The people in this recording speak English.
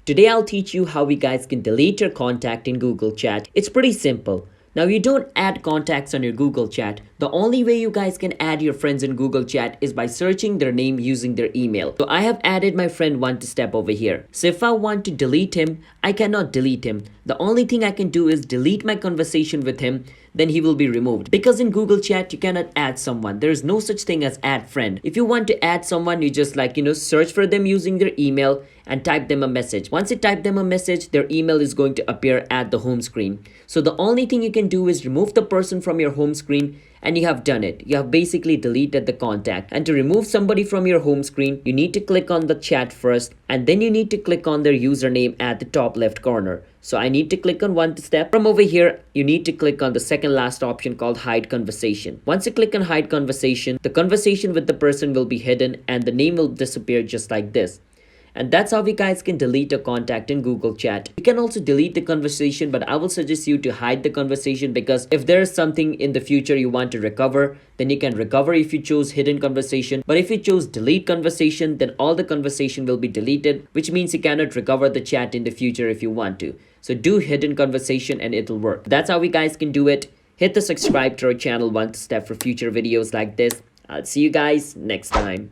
Today I'll teach you how we guys can delete your contact in Google Chat. It's pretty simple. Now you don't add contacts on your Google Chat. The only way you guys can add your friends in Google Chat is by searching their name using their email. So I have added my friend 1step over here. So if I want to delete him, I cannot delete him. The only thing I can do is delete my conversation with him, then he will be removed. Because in Google Chat, you cannot add someone. There is no such thing as add friend. If you want to add someone, you just search for them using their email and type them a message. Once you type them a message, their email is going to appear at the home screen. So the only thing you can do is remove the person from your home screen, and you have done it. You have basically deleted the contact. And to remove somebody from your home screen, you need to click on the chat first, and then you need to click on their username at the top left corner. So I need to click on 1step. From over here, you need to click on the second last option called hide conversation. Once you click on hide conversation, the conversation with the person will be hidden and the name will disappear just like this. And that's how we guys can delete a contact in Google Chat. You can also delete the conversation, but I will suggest you to hide the conversation, because if there is something in the future you want to recover, then you can recover if you choose hidden conversation. But if you choose delete conversation, then all the conversation will be deleted, which means you cannot recover the chat in the future if you want to. So do hidden conversation and it'll work. That's how we guys can do it. Hit the subscribe to our channel 1step for future videos like this. I'll see you guys next time.